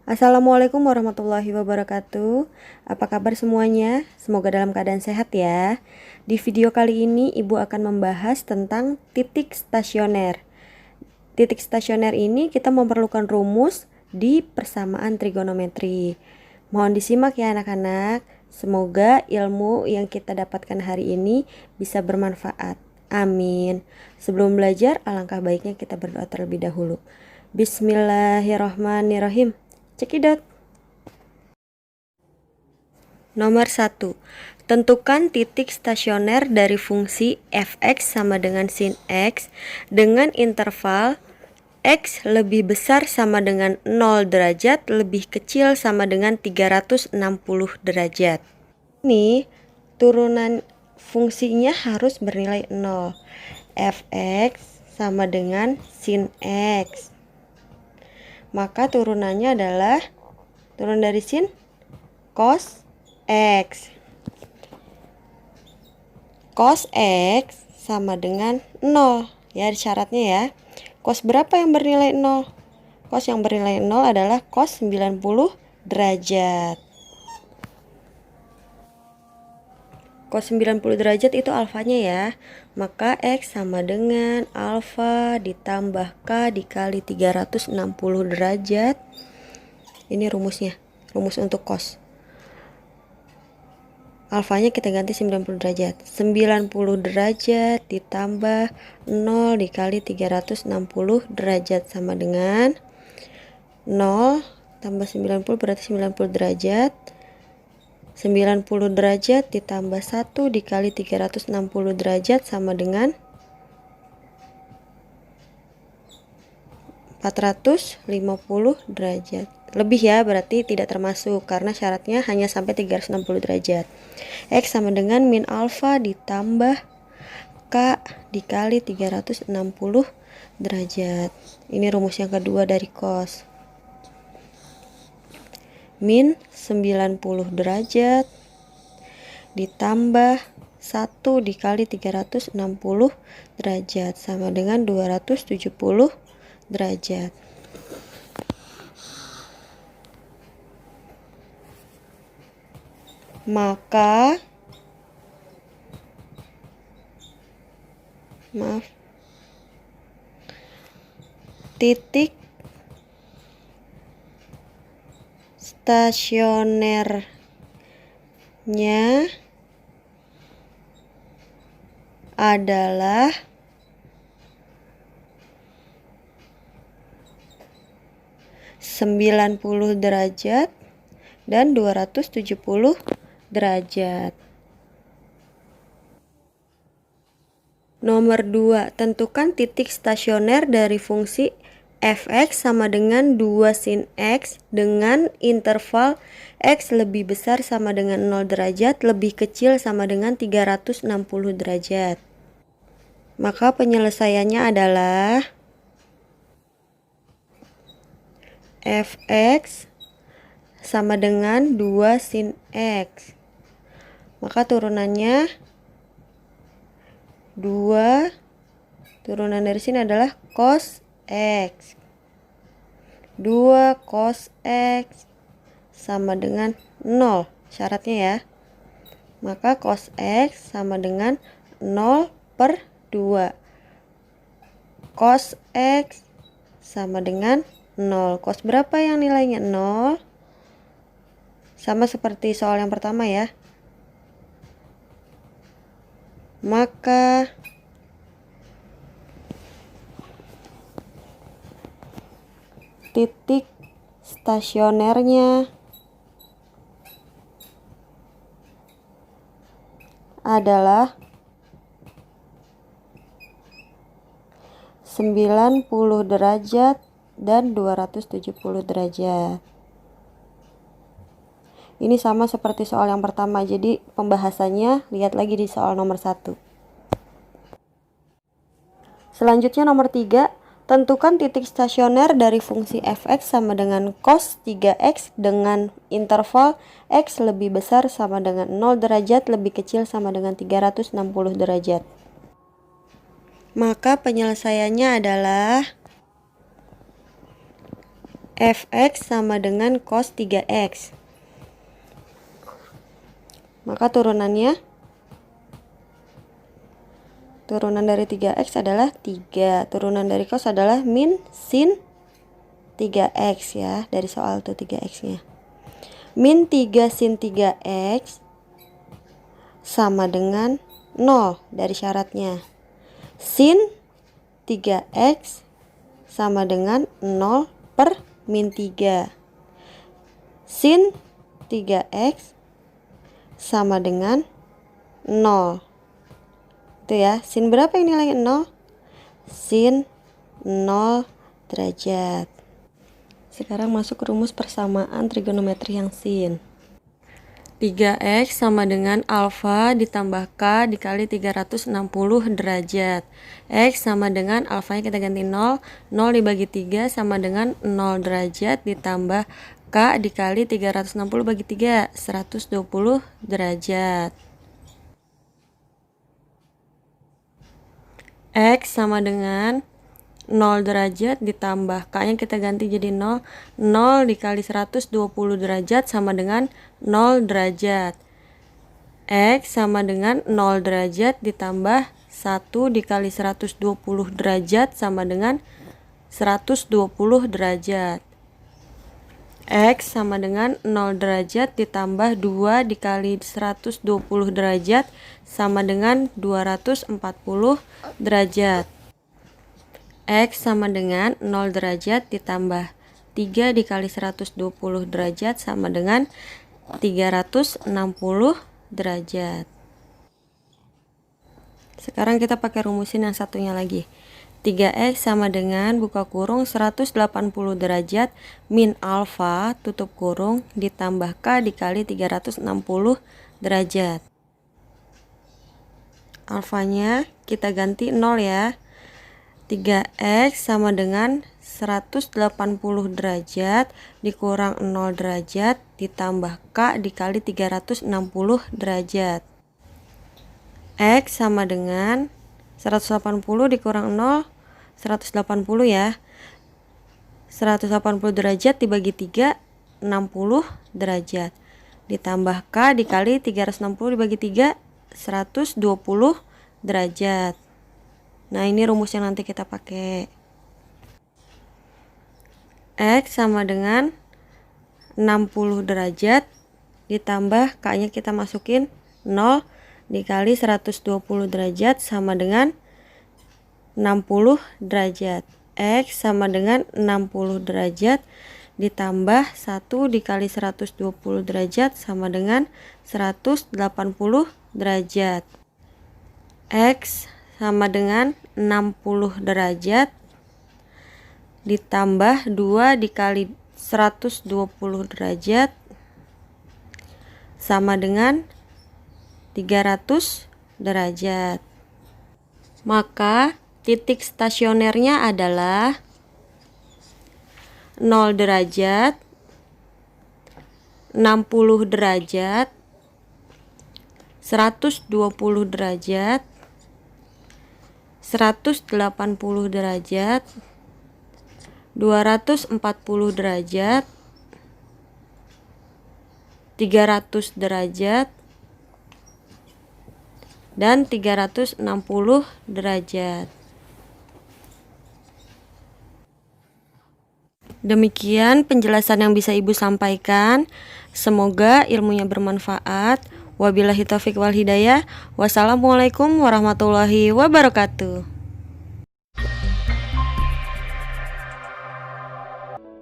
Assalamualaikum warahmatullahi wabarakatuh. Apa kabar semuanya? Semoga dalam keadaan sehat ya. Di video kali ini Ibu akan membahas tentang titik stasioner. Titik stasioner ini kita memerlukan rumus di persamaan trigonometri. Mohon disimak ya anak-anak. Semoga ilmu yang kita dapatkan hari ini bisa bermanfaat. Amin. Sebelum belajar, alangkah baiknya kita berdoa terlebih dahulu. Bismillahirrahmanirrahim. Cekidot. Nomor 1. Tentukan titik stasioner dari fungsi fx sama dengan sin x dengan interval x lebih besar sama dengan 0 derajat lebih kecil sama dengan 360 derajat. Ini turunan fungsinya harus bernilai 0. Fx sama dengan sin x. Maka turunannya adalah turun dari sin cos x. Cos x sama dengan 0. Ya, syaratnya ya. Cos berapa yang bernilai 0? Cos yang bernilai 0 adalah cos 90 derajat. Cos 90 derajat itu alfanya ya. Maka X sama dengan alfa ditambah K dikali 360 derajat. Ini rumusnya. Rumus untuk cos. Alfanya kita ganti 90 derajat. 90 derajat ditambah 0 dikali 360 derajat sama dengan 0 tambah 90 berarti 90 derajat. 90 derajat ditambah 1 dikali 360 derajat sama dengan 450 derajat. Lebih ya, berarti tidak termasuk karena syaratnya hanya sampai 360 derajat. X sama dengan min alfa ditambah K dikali 360 derajat. Ini rumus yang kedua dari cos. Min 90 derajat ditambah 1 dikali 360 derajat sama dengan 270 derajat. Maka titik stasionernya adalah 90 derajat dan 270 derajat. Nomor 2, tentukan titik stasioner dari fungsi fx sama dengan 2 sin x dengan interval x lebih besar sama dengan 0 derajat lebih kecil sama dengan 360 derajat. Maka penyelesaiannya adalah fx sama dengan 2 sin x. Maka turunannya 2, turunan dari sini adalah cos x. 2 cos x sama dengan 0 syaratnya ya. Maka cos x sama dengan 0 per 2. Cos x sama dengan 0. Cos berapa yang nilainya 0? Sama seperti soal yang pertama ya. Maka titik stasionernya adalah 90 derajat dan 270 derajat. Ini sama seperti soal yang pertama, jadi pembahasannya lihat lagi di soal nomor 1. Selanjutnya nomor 3, tentukan titik stasioner dari fungsi fx sama dengan cos 3x dengan interval x lebih besar sama dengan 0 derajat lebih kecil sama dengan 360 derajat. Maka penyelesaiannya adalah fx sama dengan cos 3x. Maka turunan dari 3x adalah 3. Turunan dari cos adalah min sin 3x ya. Dari soal tuh 3x nya. Min 3 sin 3x sama dengan 0 dari syaratnya. Sin 3x sama dengan 0 per min 3. Sin 3x sama dengan 0. Itu ya, sin berapa yang nilainya 0? Sin 0 derajat. Sekarang masuk rumus persamaan trigonometri yang sin. 3x sama dengan alfa ditambah k dikali 360 derajat. X sama dengan alfanya kita ganti 0. 0 dibagi 3 sama dengan 0 derajat ditambah k dikali 360 bagi 3, 120 derajat. X sama dengan 0 derajat ditambah k nya kita ganti jadi 0. 0 dikali 120 derajat sama dengan 0 derajat. X sama dengan 0 derajat ditambah 1 dikali 120 derajat sama dengan 120 derajat. X sama dengan 0 derajat ditambah 2 dikali 120 derajat sama dengan 240 derajat. X sama dengan 0 derajat ditambah 3 dikali 120 derajat sama dengan 360 derajat. Sekarang kita pakai rumusin yang satunya lagi. 3x sama dengan buka kurung 180 derajat min alfa tutup kurung ditambah k dikali 360 derajat. Alfanya kita ganti 0 ya. 3x sama dengan 180 derajat dikurang 0 derajat ditambah k dikali 360 derajat. X sama dengan 180 dikurang 0, 180 ya. 180 derajat dibagi 3, 60 derajat. Ditambah K dikali 360 dibagi 3, 120 derajat. Nah, ini rumus yang nanti kita pakai. X sama dengan 60 derajat ditambah K nya kita masukin 0 dikali 120 derajat sama dengan 60 derajat. X sama dengan 60 derajat ditambah 1 dikali 120 derajat sama dengan 180 derajat. X sama dengan 60 derajat ditambah 2 dikali 120 derajat sama dengan 300 derajat. Maka titik stasionernya adalah 0 derajat, 60 derajat, 120 derajat, 180 derajat, 240 derajat, 300 derajat, dan 360 derajat. Demikian penjelasan yang bisa Ibu sampaikan. Semoga ilmunya bermanfaat. Wabillahi taufiq wal hidayah. Wassalamualaikum warahmatullahi wabarakatuh.